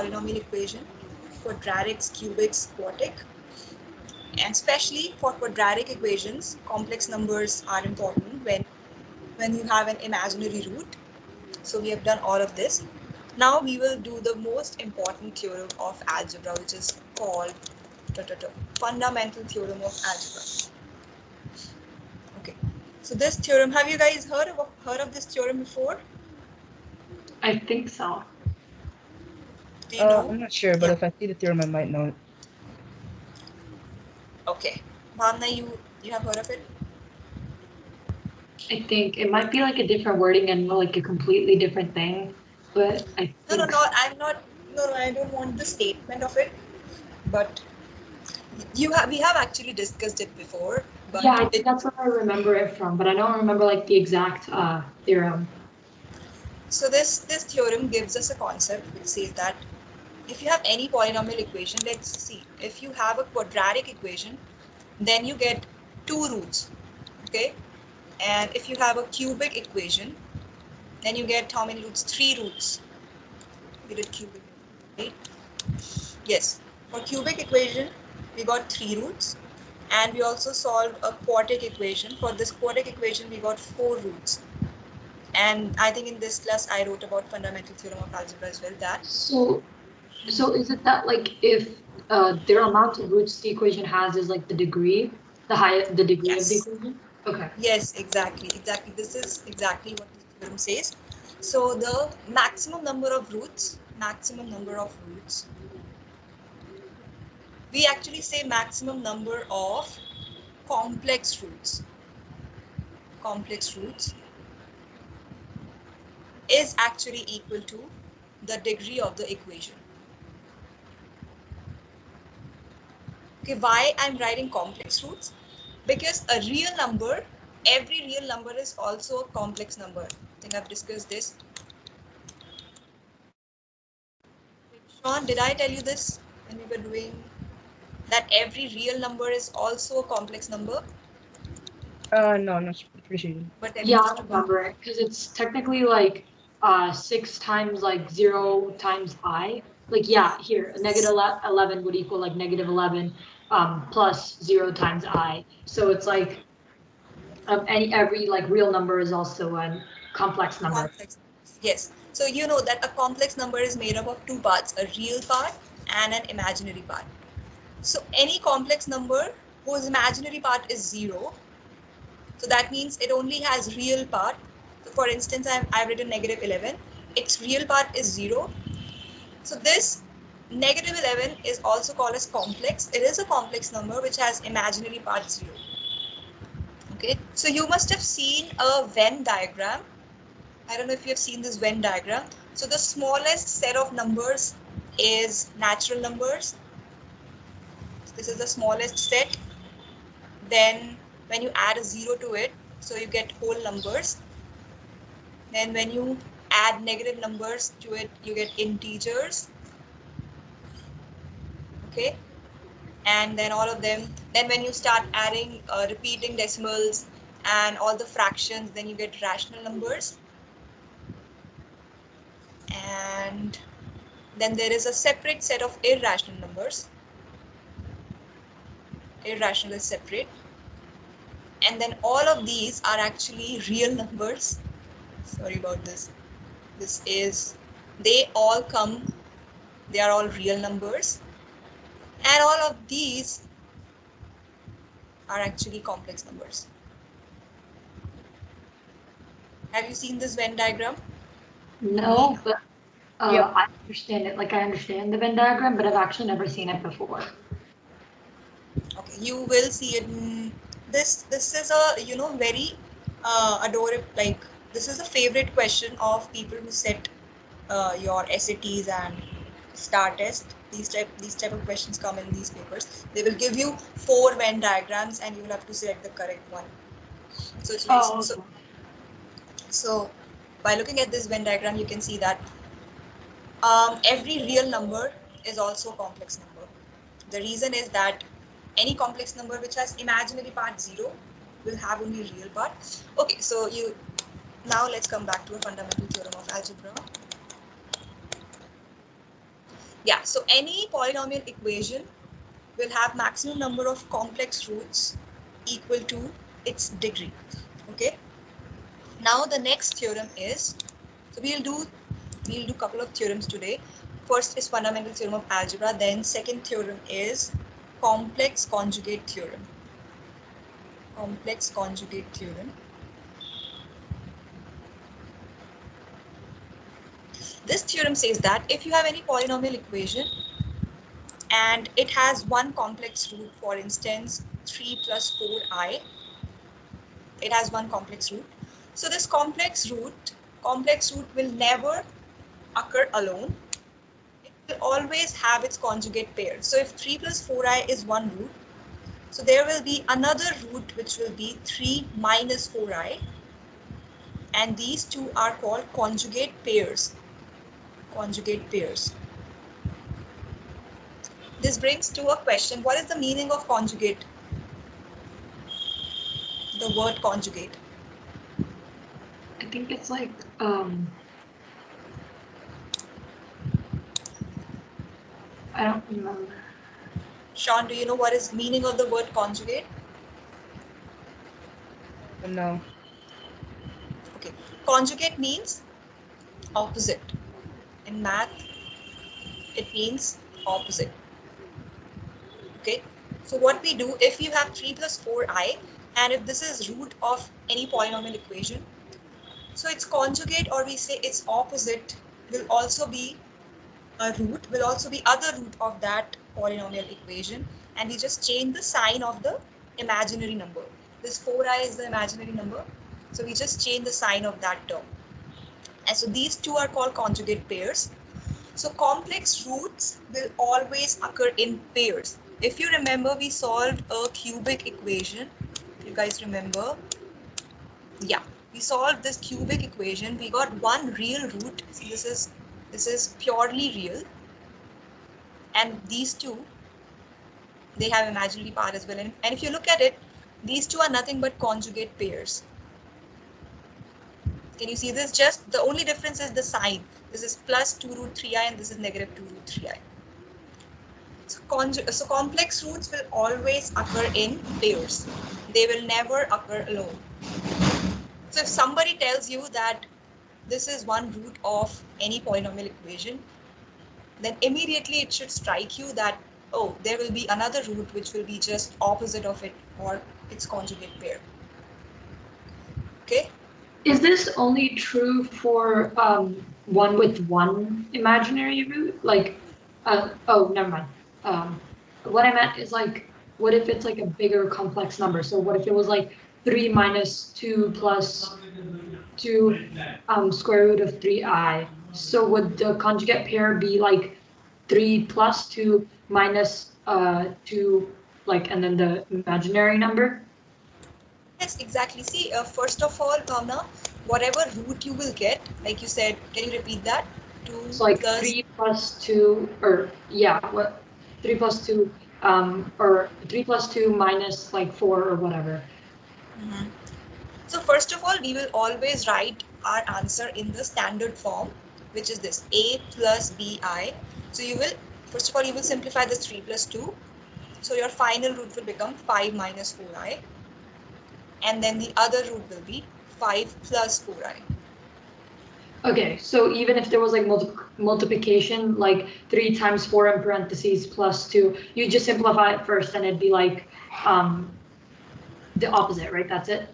polynomial equation, quadratics, cubics, quartic. And especially for quadratic equations, complex numbers are important when you have an imaginary root. So we have done all of this. Now we will do the most important theorem of algebra, which is called fundamental theorem of algebra. Okay. So this theorem, have you guys heard of this theorem before? I think so. Do you know? I'm not sure, but Yeah. if I see the theorem, I might know it. Okay. Bhavna, you have heard of it? I think it might be like a different wording and like a completely different thing, but I No, no, think no. I'm not. No, no. I don't want the statement of it. But we have actually discussed it before. But yeah, I think that's where I remember it from, but I don't remember like the exact theorem. So this theorem gives us a concept which says that if you have any polynomial equation, let's see, if you have a quadratic equation, then you get two roots, okay? And if you have a cubic equation, then you get how many roots? Three roots. We did cubic, right? Yes. For cubic equation, we got three roots. And we also solved a quartic equation. For this quartic equation, we got four roots. And I think in this class, I wrote about fundamental theorem of algebra as well. That So is it that like if their amount of roots the equation has is like the degree, the degree of the yes, equation? Okay. yes, exactly. This is exactly what this theorem says. So the maximum number of roots. We actually say maximum number of complex roots. Complex roots is actually equal to the degree of the equation. Okay, why I'm writing complex roots? Because a real number, every real number is also a complex number. I think I've discussed this. Sean, did I tell you this when we were doing that every real number is also a complex number? No, I'm not pretty sure. But Yeah, just I to remember it because it's technically like 6 times like 0 times I. Like yeah, here negative 11 would equal like negative 11 plus 0 times I. So it's like every like real number is also a complex number. complex. Yes. So you know that a complex number is made up of two parts, a real part and an imaginary part. So any complex number whose imaginary part is 0, so that means it only has real part. So for instance, I've written negative 11. Its real part is 0. So this negative 11 is also called as complex. It is a complex number which has imaginary part 0. Okay. So you must have seen a Venn diagram. I don't know if you have seen this Venn diagram. So the smallest set of numbers is natural numbers. This is the smallest set. Then when you add a 0 to it, so you get whole numbers. Then when you add negative numbers to it, you get integers. Okay. And then all of them, then when you start adding repeating decimals and all the fractions, then you get rational numbers. And then there is a separate set of irrational numbers. Irrational is separate. And then all of these are actually real numbers. Sorry about this. They all come, they are all real numbers. And all of these are actually complex numbers. Have you seen this Venn diagram? No, but Yep. I understand it. Like I understand the Venn diagram, but I've actually never seen it before. Okay, you will see it. This is a very adorable, like this is a favorite question of people who set your SATs and STAR test. These type of questions come in these papers. They will give you 4 Venn diagrams and you will have to select the correct one. So it's very Oh, okay. so by looking at this Venn diagram, you can see that every real number is also a complex number. The reason is that any complex number which has imaginary part 0 will have only real part. Okay, so now let's come back to a fundamental theorem of algebra. Yeah, so any polynomial equation will have maximum number of complex roots equal to its degree. Okay. Now the next theorem is, so we'll do couple of theorems today. First is fundamental theorem of algebra. Then second theorem is complex conjugate theorem. Complex conjugate theorem. This theorem says that if you have any polynomial equation and it has one complex root, for instance 3 plus 4i, it has one complex root. So this complex root will never occur alone. It will always have its conjugate pair. So if 3 plus 4i is one root, so there will be another root which will be 3 minus 4i, and these two are called conjugate pairs. Conjugate pairs. This brings to a question, what is the meaning of conjugate? The word conjugate. I think it's like I don't remember. Sean, do you know what is meaning of the word conjugate? No. Okay. Conjugate means opposite. In math, it means opposite. Okay. So what we do, if you have 3 plus 4i, and if this is root of any polynomial equation, so its conjugate, or we say its opposite, will also be a root, will also be other root of that polynomial equation, and we just change the sign of the imaginary number. This 4i is the imaginary number, so we just change the sign of that term. And so these two are called conjugate pairs. So complex roots will always occur in pairs. If you remember, we solved a cubic equation. You guys remember? Yeah, we solved this cubic equation. We got one real root. So this is purely real. And these two, they have imaginary part as well. And if you look at it, these two are nothing but conjugate pairs. Can you see this? Just the only difference is the sign. This is plus 2 root 3i and this is negative 2 root 3i. So complex roots will always occur in pairs. They will never occur alone. So if somebody tells you that this is one root of any polynomial equation, then immediately it should strike you that, oh, there will be another root which will be just opposite of it or its conjugate pair. Okay? Is this only true for one with one imaginary root? Like, oh, never mind. What I meant is like, what if it's like a bigger complex number? So what if it was like 3 minus 2 plus 2 square root of 3i? So would the conjugate pair be like 3 plus 2 minus 2, like, and then the imaginary number? Yes, exactly. See, first of all, Bhavna, whatever root you will get, like you said, can you repeat that? 2 It's like plus 3 plus 2, or yeah, what 3 plus 2, or 3 plus 2 minus like 4 or whatever. Mm-hmm. So first of all, we will always write our answer in the standard form, which is this a plus bi. So you will, first of all, you will simplify this 3 plus 2. So your final root will become 5 minus 4i. And then the other root will be 5 plus 4i. Okay, so even if there was like multiplication, like 3 times 4 in parentheses plus 2, you just simplify it first and it'd be like the opposite, right? That's it?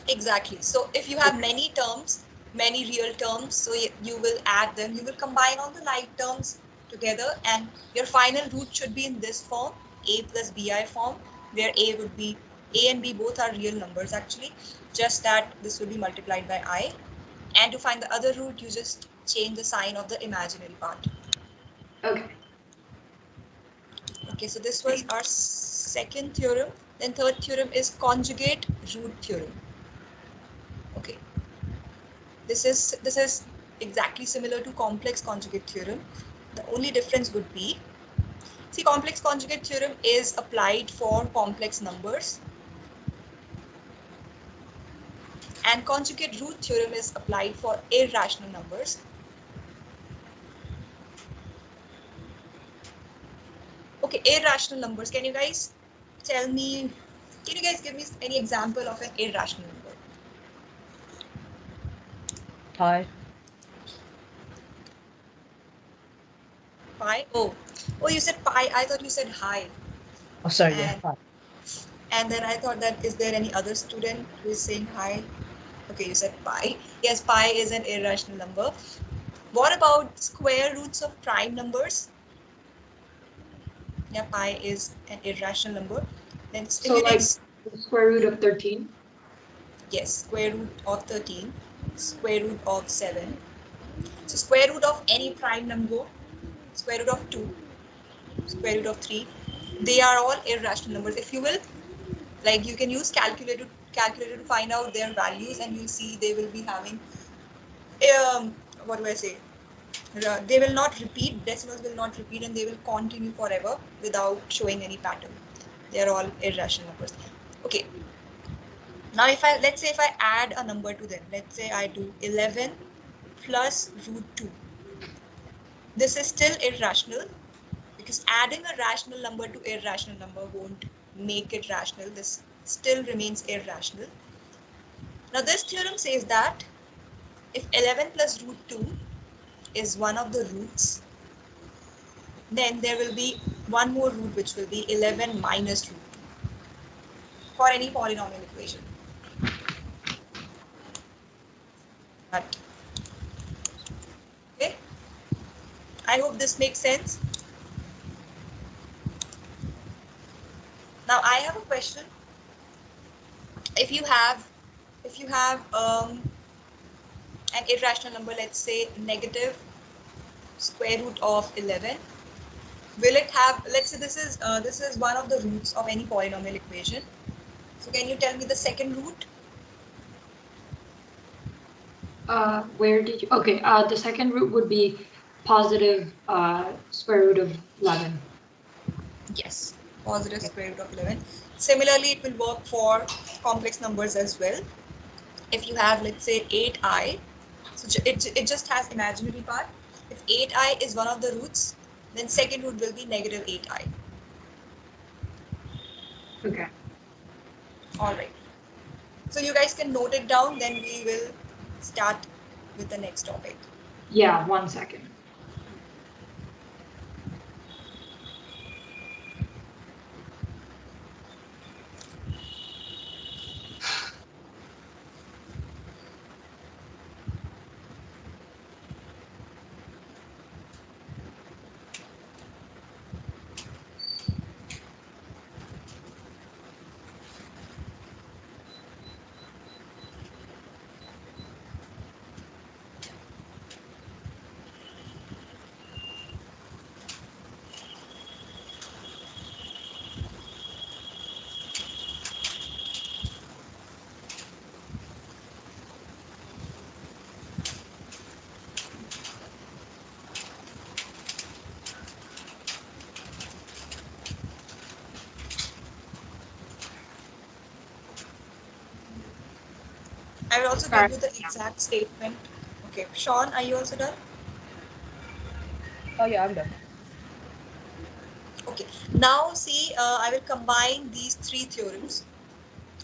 Exactly. So if you have many terms, many real terms, so you will add them, you will combine all the like terms together, and your final root should be in this form, a plus bi form, where a would be, a and b both are real numbers actually, just that this will be multiplied by I. And to find the other root, you just change the sign of the imaginary part. Okay. Okay, so this was our second theorem. Then third theorem is conjugate root theorem. Okay, this is exactly similar to complex conjugate theorem. The only difference would be, see, complex conjugate theorem is applied for complex numbers, and conjugate root theorem is applied for irrational numbers. Okay, irrational numbers. Can you guys tell me, can you guys give me any example of an irrational number? Pi. Pi? Oh, you said pi. I thought you said high. Oh, sorry, yeah, And pi. and then I thought that, is there any other student who is saying hi? Okay, you said pi. Yes, pi is an irrational number. What about square roots of prime numbers? Yeah, pi is an irrational number. Then if So you take, like the square root of 13. yes, square root of 13, square root of 7. So square root of any prime number, square root of 2, square root of 3, they are all irrational numbers. If you will, like, you can use calculator to find out their values, and you'll see they will be having what do I say, they will not repeat, decimals will not repeat, and they will continue forever without showing any pattern. They are all irrational numbers. Okay, now if I, let's say if I add a number to them, let's say I do 11 plus root 2, this is still irrational, because adding a rational number to irrational number won't make it rational. This still remains irrational. Now this theorem says that if 11 plus root 2 is one of the roots, then there will be one more root, which will be 11 minus root 2 for any polynomial equation. But, okay, I hope this makes sense. Now I have a question. If you have an irrational number, let's say negative square root of 11, will it have, let's say this is one of the roots of any polynomial equation. So can you tell me the second root? Where did you? Okay. The second root would be positive square root of 11. Yes, positive square root of 11. Similarly, it will work for complex numbers as well. If you have, let's say, 8i, so it just has imaginary part. If 8i is one of the roots, then second root will be negative 8i. Okay. All right. So you guys can note it down, then we will start with the next topic. Yeah. 1 second. I will also All give right. you the exact statement. Okay, Sean, are you also done? Oh, yeah, I'm done. Okay, now see, I will combine these three theorems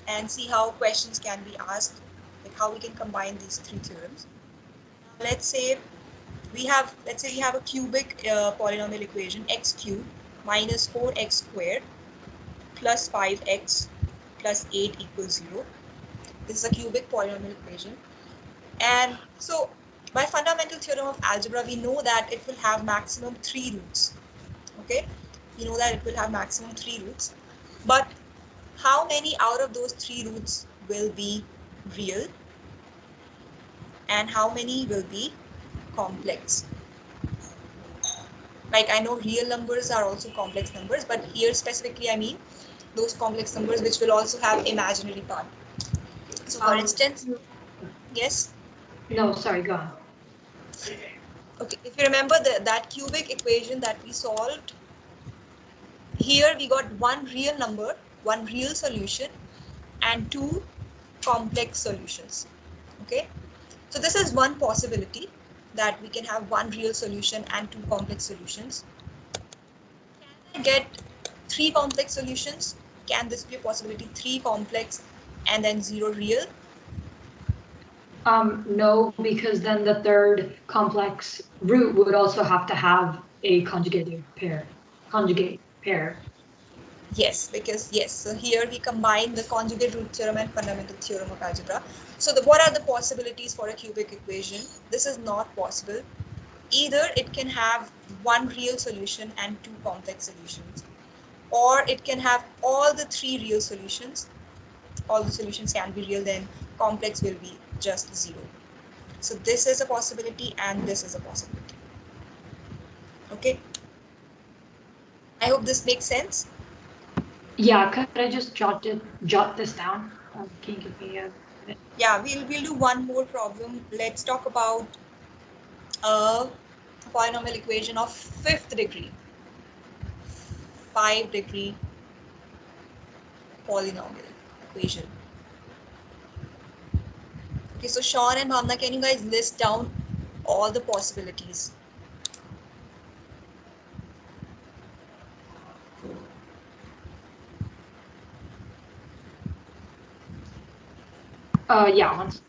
and see how questions can be asked, like how we can combine these three theorems. Let's say let's say we have a cubic polynomial equation, x cubed minus 4x squared plus 5x plus 8 equals 0. This is a cubic polynomial equation. And so by fundamental theorem of algebra, we know that it will have maximum 3 roots. Okay, we know that it will have maximum 3 roots. But how many out of those 3 roots will be real and how many will be complex? Like, I know real numbers are also complex numbers, but here specifically I mean those complex numbers which will also have imaginary part. So for instance, yes? No, sorry. Go on. Okay, if you remember that cubic equation that we solved, here we got one real number, one real solution, and two complex solutions. Okay, so this is one possibility, that we can have one real solution and two complex solutions. Can get 3 complex solutions? Can this be a possibility? 3 complex and then 0 real? No, because then the third complex root would also have to have a conjugate pair. Yes, because yes, so here we combine the conjugate root theorem and fundamental theorem of algebra. So what are the possibilities for a cubic equation? This is not possible. Either it can have one real solution and 2 complex solutions, or it can have all the 3 real solutions. All the solutions can be real, then complex will be just 0. So this is a possibility and this is a possibility. Okay. I hope this makes sense. Yeah, could I just jot this down? Can you give me a minute? Yeah, we'll do one more problem. Let's talk about a polynomial equation of 5th degree. 5-degree polynomial equation. Okay, so Sean and Bhavna, can you guys list down all the possibilities? Yeah, once.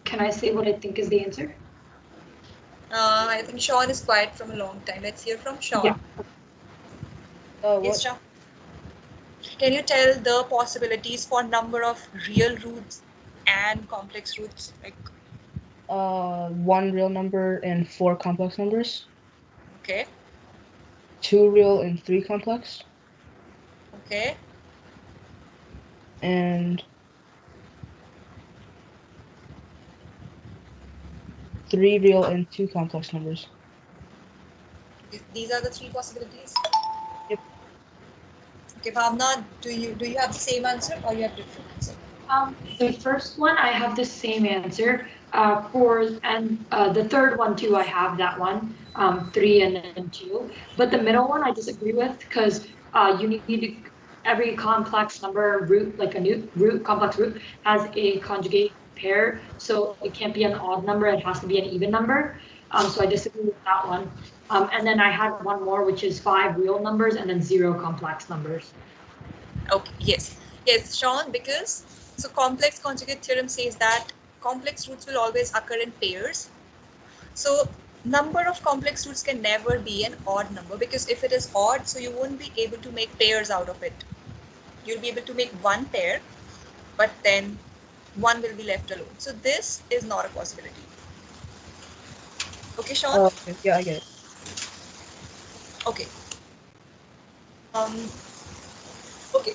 Can I say what I think is the answer? I think Sean is quiet from a long time. Let's hear from Sean. Yeah. Yes, What? Sean. Can you tell the possibilities for number of real roots and complex roots? Like, One real number and 4 complex numbers. okay, 2 real and 3 complex. okay, And 3 real and 2 complex numbers. these are the 3 possibilities. Yep. Okay, Bhavna, do you have the same answer or you have different answer? The first one I have the same answer. The third one too, I have that one, 3 and then 2. But the middle one I disagree with because you need to, every complex number root, like a new root, complex root, has a conjugate pair. So it can't be an odd number, it has to be an even number. So I disagree with that one. And then I had one more, which is 5 real numbers and then 0 complex numbers. Okay, yes, Sean, because so complex conjugate theorem says that complex roots will always occur in pairs. So number of complex roots can never be an odd number, because if it is odd, so you won't be able to make pairs out of it. You'll be able to make one pair, but then one will be left alone. So this is not a possibility. Okay, Sean? Okay, yeah, I get it. Okay. Um, okay,